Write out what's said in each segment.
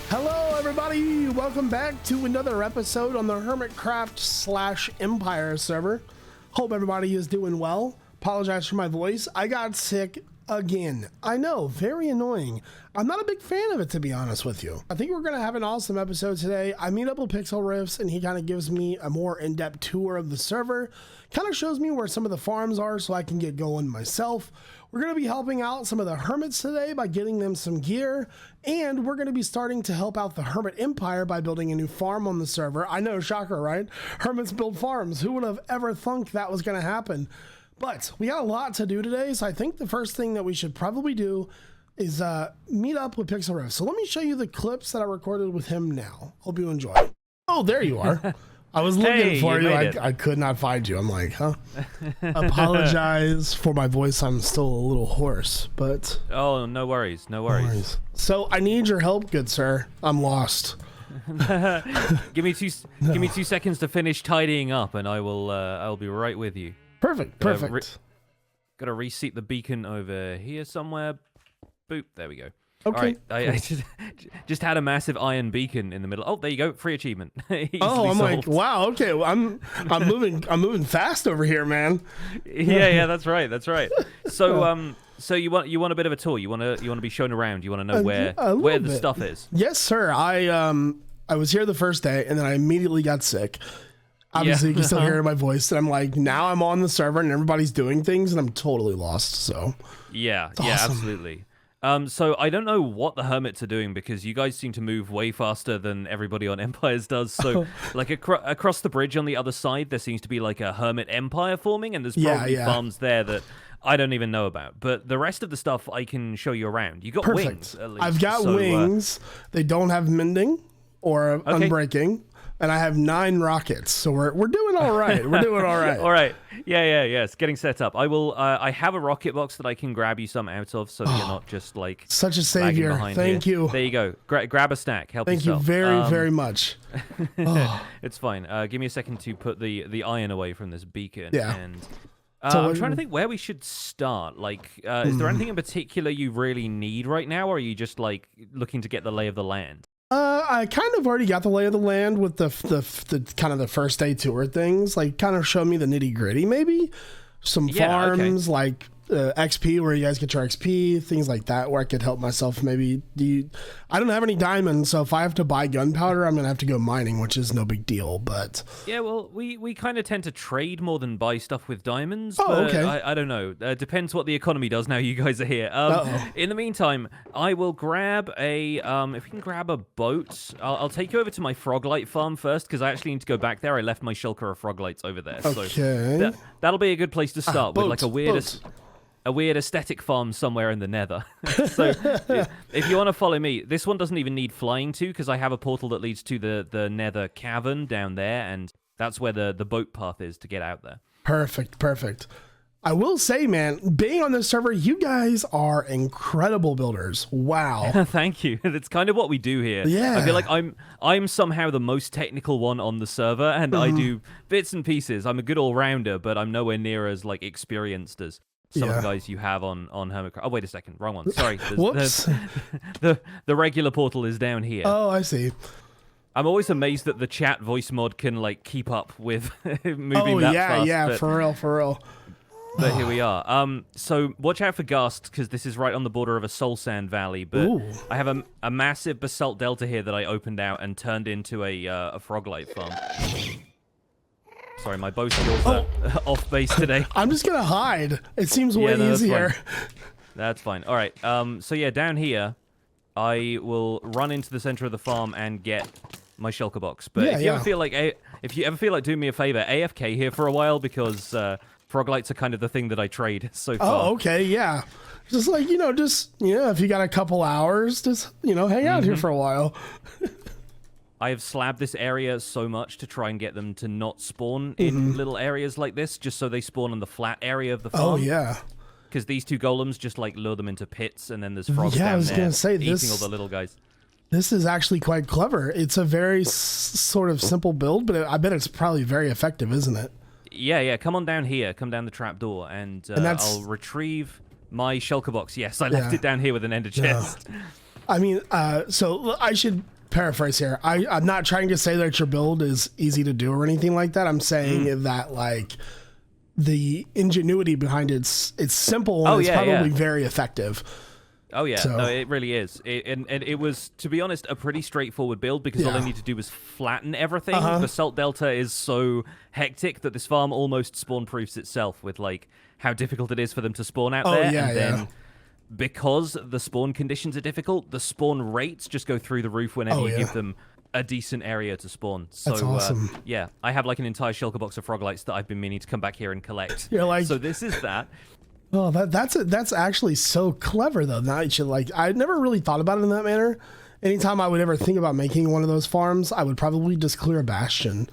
Hello everybody, welcome back to another episode on the Hermitcraft / Empire server. Hope everybody is doing well. Apologize for my voice. I got sick again. I know, very annoying. I'm not a big fan of it, to be honest with you. I think we're gonna have an awesome episode today. I meet up with Pixel Riffs and he kind of gives me a more in-depth tour of the server. Kind of shows me where some of the farms are so I can get going myself. We're going to be helping out some of the hermits today by getting them some gear, and we're going to be starting to help out the Hermit Empire by building a new farm on the server. I know, shocker, right? Hermits build farms. Who would have ever thunk that was going to happen? But we got a lot to do today, so I think the first thing that we should probably do is meet up with Pixel Riff. So let me show you the clips that I recorded with him now. Hope you enjoy. Oh, there you are. I was looking for you. I could not find you. I'm like, huh? Apologize for my voice. I'm still a little hoarse, but... Oh, no worries. No worries. So I need your help, good sir. I'm lost. Give me two seconds to finish tidying up, and I'll be right with you. Perfect. Gotta reseat the beacon over here somewhere. Boop. There we go. Okay. All right. I just had a massive iron beacon in the middle. Oh, there you go. Free achievement. Oh, I'm like, wow. Okay, well, I'm moving fast over here, man. Yeah. That's right. So so you want a bit of a tour? You want to be shown around? You want to know where the stuff is? Yes, sir. I was here the first day, and then I immediately got sick. Obviously, you can still hear my voice, and I'm like, now I'm on the server, and everybody's doing things, and I'm totally lost. So yeah, awesome. Absolutely. So I don't know what the hermits are doing because you guys seem to move way faster than everybody on Empires does. So like across the bridge on the other side, there seems to be like a hermit empire forming, and there's probably farms there that I don't even know about. But the rest of the stuff I can show you around. You got wings, at least. I've got wings. They don't have mending or unbreaking. And I have 9 rockets, so we're doing all right. We're doing all right. All right. Yeah. It's getting set up. I have a rocket box that I can grab you some out of, so that you're not just like such a savior. Thank you. There you go. Grab a stack. Help Thank yourself. you very much. It's fine. Give me a second to put the iron away from this beacon. Yeah. And I'm trying to think where we should start. Like, is there anything in particular you really need right now, or are you just like looking to get the lay of the land? I kind of already got the lay of the land with the kind of the first day tour things. Like, kind of show me the nitty gritty, maybe some farms, like XP where you guys get your XP, things like that, where I could help myself. Maybe I don't have any diamonds, so if I have to buy gunpowder, I'm gonna have to go mining, which is no big deal. But yeah, well, we kind of tend to trade more than buy stuff with diamonds. Oh, but okay. I don't know. Depends what the economy does now you guys are here. In the meantime, I will grab a if we can grab a boat. I'll take you over to my froglight farm first because I actually need to go back there. I left my shulker of froglights over there. Okay. So that'll be a good place to start with, like a weird aesthetic farm somewhere in the nether. So if you want to follow me, this one doesn't even need flying to because I have a portal that leads to the nether cavern down there, and that's where the boat path is to get out there. Perfect. I will say, man, being on this server, you guys are incredible builders. Wow. Thank you. That's kind of what we do here. Yeah. I feel like I'm somehow the most technical one on the server, and I do bits and pieces. I'm a good all-rounder, but I'm nowhere near as like experienced as some of the guys you have on Hermitcraft. Oh, wait a second. Wrong one. Sorry. Whoops. The regular portal is down here. Oh, I see. I'm always amazed that the chat voice mod can like keep up with moving that fast. Yeah, for real. But here we are. So watch out for ghasts because this is right on the border of a soul sand valley. But I have a massive basalt delta here that I opened out and turned into a froglight farm. Sorry, my bow skills are off base today. I'm just gonna hide. It seems way easier. That's fine. All right. So yeah, down here, I will run into the center of the farm and get my shulker box. But if you ever feel like doing me a favor, AFK here for a while because froglights are kind of the thing that I trade so far. Oh, okay, yeah. Just like if you got a couple hours, just hang out here for a while. I have slabbed this area so much to try and get them to not spawn in little areas like this, just so they spawn on the flat area of the farm. Oh, yeah. Because these two golems just like lure them into pits, and then there's frogs down I was gonna there say, eating all the little guys. This is actually quite clever. It's a very sort of simple build, but I bet it's probably very effective, isn't it? Yeah. Come on down here. Come down the trapdoor, and I'll retrieve my shulker box. Yes, I left it down here with an ender chest. I mean, so I should paraphrase here. I'm not trying to say that your build is easy to do or anything like that. I'm saying that like the ingenuity behind it's simple and it's probably very effective. Oh yeah, no, it really is. And it was, to be honest, a pretty straightforward build because all I need to do was flatten everything. The Salt Delta is so hectic that this farm almost spawn-proofs itself with like how difficult it is for them to spawn out there. And then because the spawn conditions are difficult, the spawn rates just go through the roof whenever you give them a decent area to spawn. So that's awesome. Yeah, I have like an entire shulker box of froglites that I've been meaning to come back here and collect. You're like, so this is that. Oh, that's actually so clever though. Now you should like, I never really thought about it in that manner. Anytime I would ever think about making one of those farms, I would probably just clear a bastion.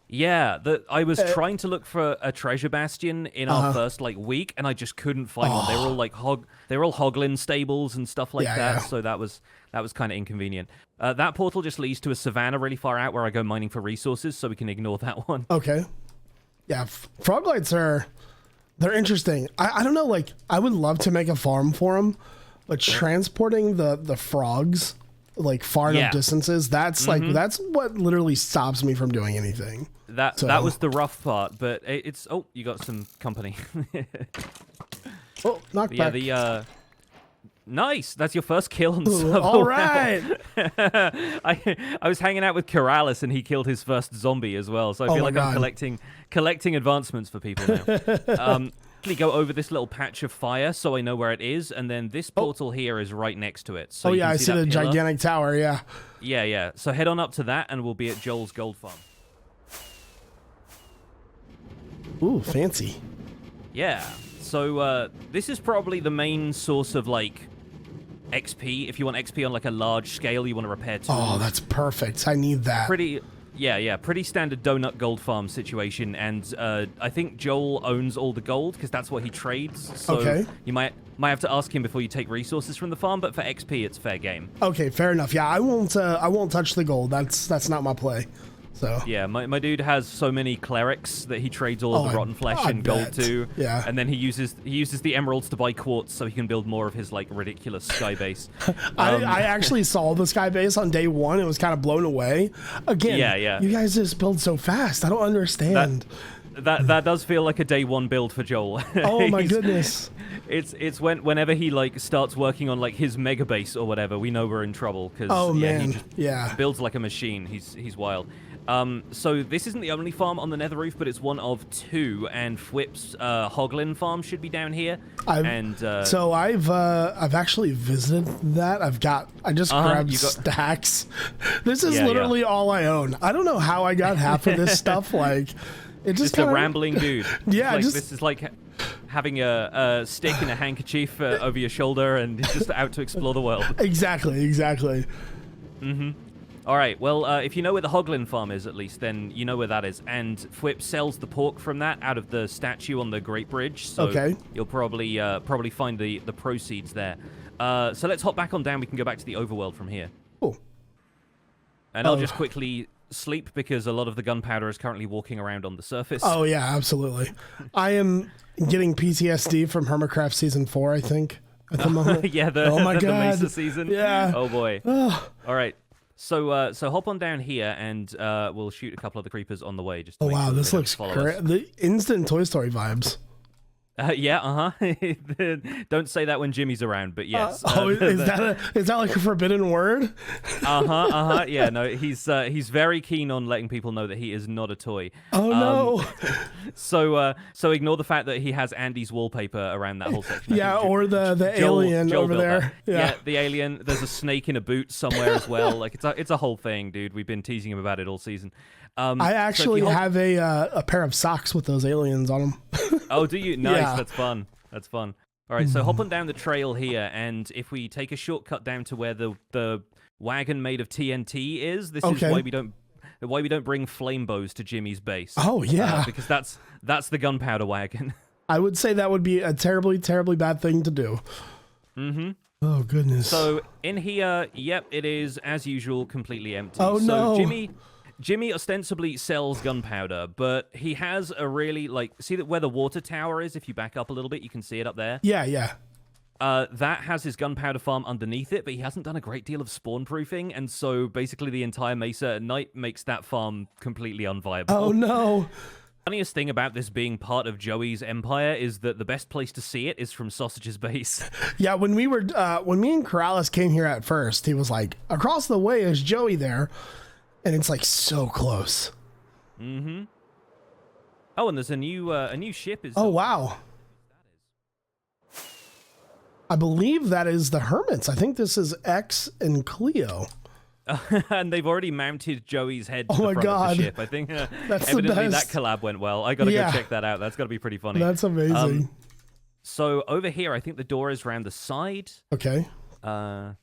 Yeah, I was trying to look for a treasure bastion in our first like week, and I just couldn't find one. They were all like hoglin stables and stuff like that. So that was kind of inconvenient. That portal just leads to a savanna really far out where I go mining for resources, so we can ignore that one. Okay. Yeah, froglites they're interesting. I don't know, like, I would love to make a farm for them, but transporting the frogs, like, far enough distances, that's, like, that's what literally stops me from doing anything. That was the rough part, but it's... Oh, you got some company. Oh, knockback. Yeah, nice! That's your first kill on the server. All right! I was hanging out with Corrales, and he killed his first zombie as well, so I feel like I'm collecting advancements for people now. Go over this little patch of fire so I know where it is, and then this portal here is right next to it. So I see the gigantic tower, Yeah. So head on up to that, and we'll be at Joel's gold farm. Ooh, fancy. Yeah. So this is probably the main source of, like, XP. If you want XP on, like, a large scale, you want to repair tools. Oh, that's perfect. I need that. Pretty standard donut gold farm situation, and I think Joel owns all the gold because that's what he trades. So you might have to ask him before you take resources from the farm, but for XP, it's fair game. Okay, fair enough. Yeah, I won't touch the gold. That's not my play. So yeah, my dude has so many clerics that he trades all of the rotten flesh and gold to. Yeah, and then he uses the emeralds to buy quartz so he can build more of his like ridiculous sky base. I actually saw the sky base on day one. It was kind of blown away. Again, you guys just build so fast. I don't understand. That does feel like a day one build for Joel. Oh my goodness. It's whenever he like starts working on like his mega base or whatever, we know we're in trouble because he just builds like a machine. He's wild. So this isn't the only farm on the Nether Roof, but it's one of two, and Fwip's Hoglin farm should be down here. So I've actually visited that. I just grabbed stacks. This is literally all I own. I don't know how I got half of this stuff. Like, it just a rambling dude. Yeah, this is like having a stick and a handkerchief over your shoulder and just out to explore the world. Exactly. Mm-hmm. All right, well, if you know where the Hoglin farm is, at least, then you know where that is. And Fwip sells the pork from that out of the statue on the Great Bridge, so you'll probably find the proceeds there. So let's hop back on down. We can go back to the overworld from here. Cool. And I'll just quickly sleep because a lot of the gunpowder is currently walking around on the surface. Oh, yeah, absolutely. I am getting PTSD from Hermitcraft Season 4, I think, at the moment. the Mesa season. Yeah. Oh, boy. All right. So hop on down here, and we'll shoot a couple of the creepers on the way. Just to wow, this looks great. The instant Toy Story vibes. Don't say that when Jimmy's around, but yes. Is that like a forbidden word? Yeah, no, he's very keen on letting people know that he is not a toy. Oh no. So ignore the fact that he has Andy's wallpaper around that whole section. Yeah, or the alien over there. Yeah, the alien. There's a snake in a boot somewhere as well. Like it's a whole thing, dude. We've been teasing him about it all season. I actually have a pair of socks with those aliens on them. Oh, do you? Nice. Yeah. That's fun. All right, so hop on down the trail here, and if we take a shortcut down to where the wagon made of TNT is, this is why we don't bring flame bows to Jimmy's base. Oh yeah, because that's the gunpowder wagon. I would say that would be a terribly, terribly bad thing to do. Mm-hmm. Oh goodness. So in here, yep, it is as usual completely empty. Oh no. Jimmy ostensibly sells gunpowder, but he has a really, see that where the water tower is? If you back up a little bit, you can see it up there. Yeah. That has his gunpowder farm underneath it, but he hasn't done a great deal of spawn proofing, and so basically the entire mesa at night makes that farm completely unviable. Oh no. Funniest thing about this being part of Joey's empire is that the best place to see it is from Sausage's base. Yeah, when me and Corrales came here at first, he was like, across the way is Joey there, and it's like so close. Mm-hmm. Oh, and there's a new ship. Oh wow. I believe that is the Hermits. I think this is X and Cleo. And they've already mounted Joey's head to Oh the my front God. of the ship. I think That's evidently the that best. collab went well. I gotta go check that out. That's gotta be pretty funny. That's amazing. So over here, I think the door is around the side. Okay. Yeah,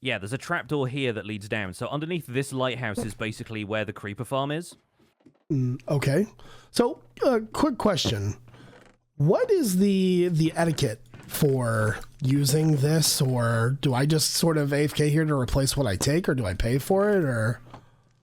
there's a trapdoor here that leads down. So underneath this lighthouse is basically where the creeper farm is. Okay. So, quick question. What is the etiquette for using this, or do I just sort of AFK here to replace what I take, or do I pay for it, or?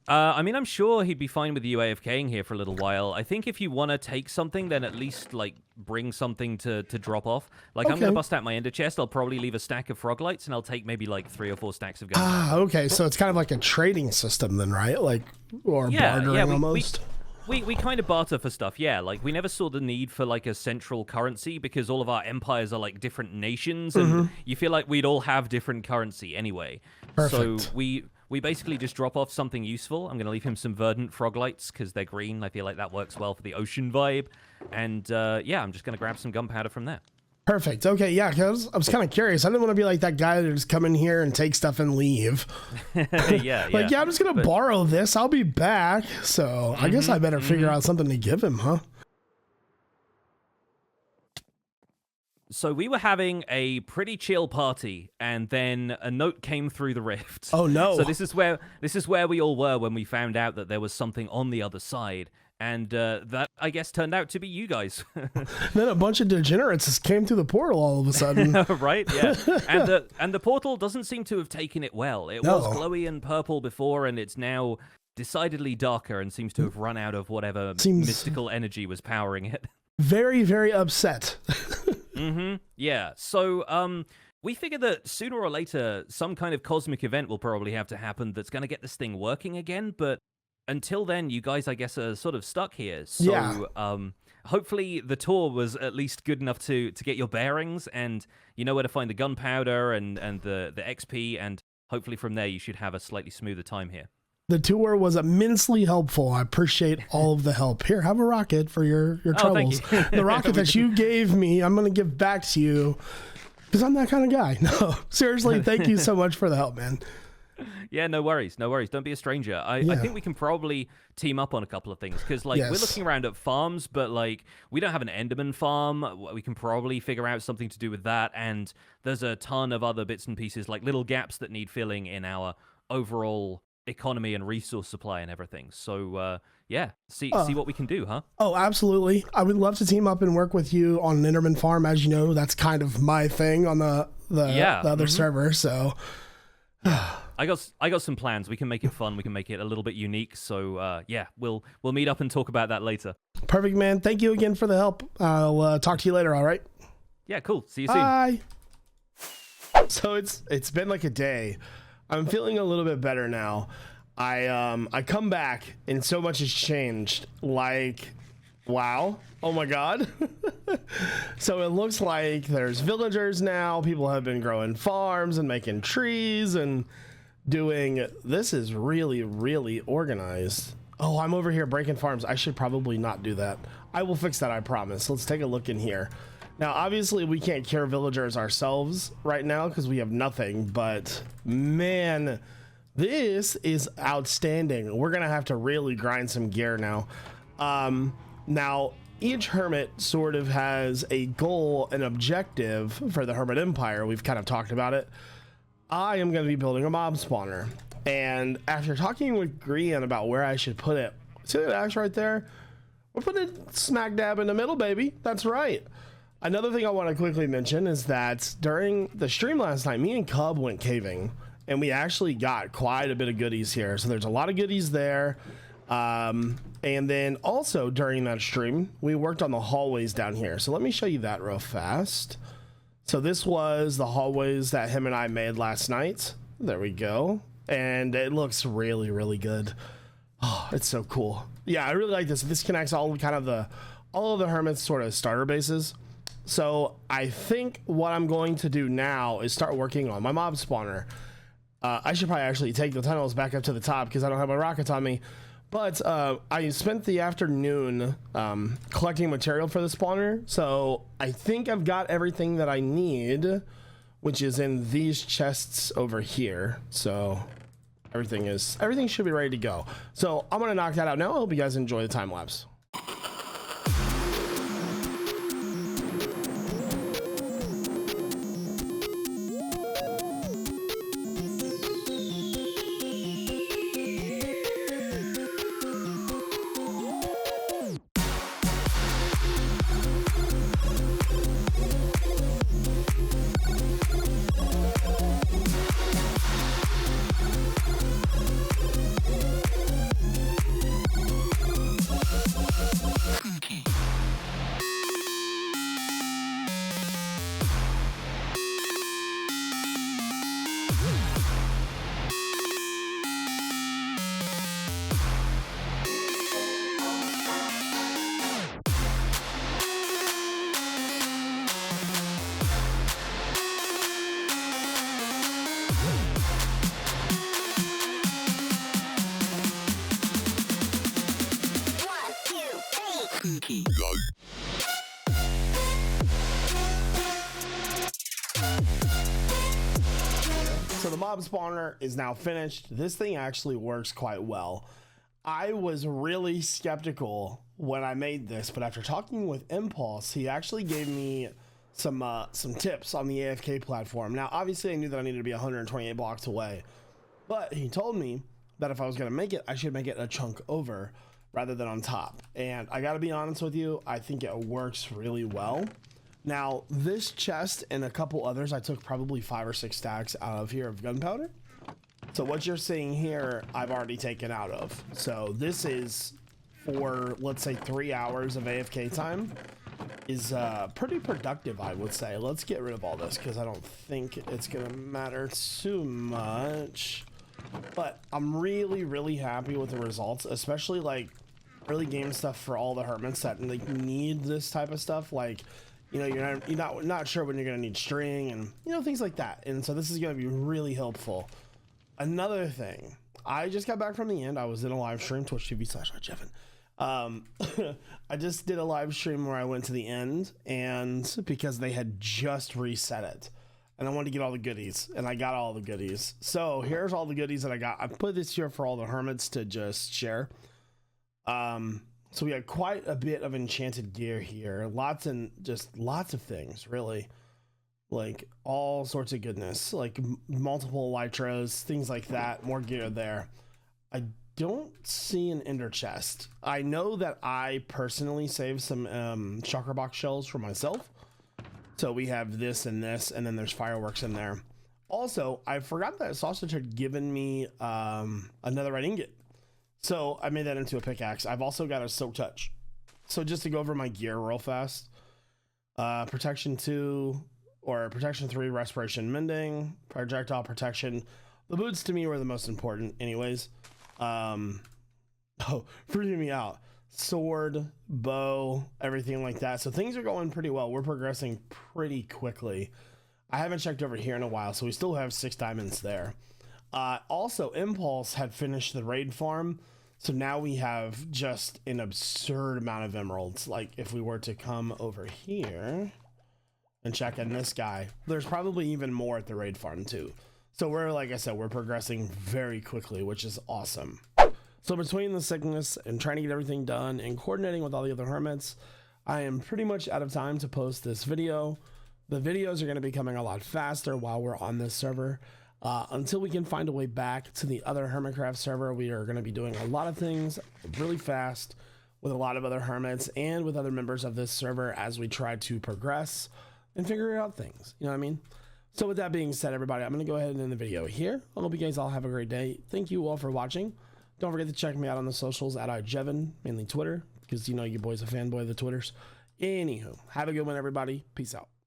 I mean, I'm sure he'd be fine with you AFKing here for a little while. I think if you want to take something, then at least, like, bring something to drop off. Like, I'm going to bust out my ender chest. I'll probably leave a stack of frog lights, and I'll take maybe, like, 3 or 4 stacks of guns. Ah, okay. So it's kind of like a trading system then, right? Like, or bartering almost? We kind of barter for stuff, yeah. Like, we never saw the need for, like, a central currency because all of our empires are, like, different nations, and you feel like we'd all have different currency anyway. Perfect. So we basically just drop off something useful. I'm going to leave him some verdant frog lights because they're green. I feel like that works well for the ocean vibe. And, yeah, I'm just going to grab some gunpowder from there. Perfect. Okay, yeah, because I was kind of curious. I didn't want to be like that guy that just come in here and take stuff and leave. Yeah. Like, yeah, I'm just going to borrow this. I'll be back. So I guess I better figure out something to give him, huh? So we were having a pretty chill party, and then a note came through the rift. Oh, no. So this is where we all were when we found out that there was something on the other side. And that, I guess, turned out to be you guys. Then a bunch of degenerates just came through the portal all of a sudden. Right, yeah. And the portal doesn't seem to have taken it well. It was glowy and purple before, and it's now decidedly darker and seems to have run out of whatever mystical energy was powering it. Very, very upset. Yeah. So, we figure that sooner or later, some kind of cosmic event will probably have to happen that's going to get this thing working again, but until then, you guys, I guess, are sort of stuck here. So, hopefully the tour was at least good enough to get your bearings, and you know where to find the gunpowder and the XP, and hopefully from there you should have a slightly smoother time here. The tour was immensely helpful. I appreciate all of the help. Here, have a rocket for your troubles. Thank you. The rocket that you gave me, I'm going to give back to you because I'm that kind of guy. No, seriously, thank you so much for the help, man. Yeah, no worries. Don't be a stranger. I think we can probably team up on a couple of things because, like, we're looking around at farms, but, like, we don't have an Enderman farm. We can probably figure out something to do with that, and there's a ton of other bits and pieces, like little gaps that need filling in our overall economy and resource supply and everything. So, yeah, see what we can do, huh? Oh, absolutely. I would love to team up and work with you on an Enderman farm. As you know, that's kind of my thing on the other server, so... I got some plans. We can make it fun. We can make it a little bit unique. So yeah, we'll meet up and talk about that later. Perfect, man. Thank you again for the help. I'll talk to you later. All right. Yeah, cool. See you soon. Bye. So it's been like a day. I'm feeling a little bit better now. I come back and so much has changed. Like, wow. Oh my God. So it looks like there's villagers now. People have been growing farms and making trees and doing, this is really, really organized. Oh, I'm over here breaking farms. I should probably not do that. I will fix that, I promise. Let's take a look in here. Now, obviously we can't cure villagers ourselves right now because we have nothing, but man, this is outstanding. We're gonna have to really grind some gear now. Now, each hermit sort of has a goal, an objective for the Hermit Empire. We've kind of talked about it. I am going to be building a mob spawner. And after talking with Grian about where I should put it, see that axe right there? We'll put it smack dab in the middle, baby. That's right. Another thing I want to quickly mention is that during the stream last night, me and Cub went caving, and we actually got quite a bit of goodies here. So there's a lot of goodies there. And then also during that stream, we worked on the hallways down here. So let me show you that real fast. So this was the hallways that him and I made last night. There we go. And it looks really, really good. Oh, it's so cool. Yeah, I really like this. This connects all of the Hermit's sort of starter bases. So I think what I'm going to do now is start working on my mob spawner. I should probably actually take the tunnels back up to the top because I don't have my rockets on me. But I spent the afternoon collecting material for the spawner. So I think I've got everything that I need, which is in these chests over here. So everything should be ready to go. So I'm gonna knock that out now. I hope you guys enjoy the time lapse. So the mob spawner is now finished. This thing actually works quite well. I was really skeptical when I made this, but after talking with Impulse, he actually gave me some tips on the AFK platform. Now, obviously, I knew that I needed to be 128 blocks away, but he told me that if I was going to make it, I should make it a chunk over rather than on top. And I got to be honest with you, I think it works really well. Now, this chest and a couple others, I took probably 5 or 6 stacks out of here of gunpowder. So what you're seeing here, I've already taken out of. So this is for, let's say, 3 hours of AFK time is pretty productive, I would say. Let's get rid of all this because I don't think it's going to matter too much. But I'm really, really happy with the results, especially like early game stuff for all the hermits that like need this type of stuff. Like, you know, you're not sure when you're going to need string and, you know, things like that. And so this is going to be really helpful. Another thing, I just got back from the end. I was in a live stream, twitch.tv/iJevin. I just did a live stream where I went to the end, and because they had just reset it, and I wanted to get all the goodies, and I got all the goodies. So here's all the goodies that I got. I put this here for all the hermits to just share. So we had quite a bit of enchanted gear here, lots of things, really, like all sorts of goodness, like multiple elytras, things like that. More gear there. I don't see an ender chest. I know that I personally saved some chakra box shells for myself. So we have this, and then there's fireworks in there. Also, I forgot that Sausage had given me another red ingot. So I made that into a pickaxe. I've also got a Silk Touch. So just to go over my gear real fast. Protection 2 or Protection 3, Respiration Mending, Projectile Protection. The boots to me were the most important anyways. Oh, freaking me out. Sword, bow, everything like that. So things are going pretty well. We're progressing pretty quickly. I haven't checked over here in a while, so we still have 6 diamonds there. Also, Impulse had finished the raid farm, so now we have just an absurd amount of emeralds. Like, if we were to come over here and check in this guy, there's probably even more at the raid farm too. So we're, like I said, we're progressing very quickly, which is awesome. So between the sickness and trying to get everything done and coordinating with all the other hermits, I am pretty much out of time to post this video. The videos are going to be coming a lot faster while we're on this server. Until we can find a way back to the other Hermitcraft server, we are going to be doing a lot of things really fast with a lot of other hermits and with other members of this server as we try to progress and figure out things. You know what I mean? So with that being said, everybody, I'm going to go ahead and end the video here. I hope you guys all have a great day. Thank you all for watching. Don't forget to check me out on the socials at iJevin, mainly Twitter, because you know your boy's a fanboy of the Twitters. Anywho, have a good one, everybody. Peace out.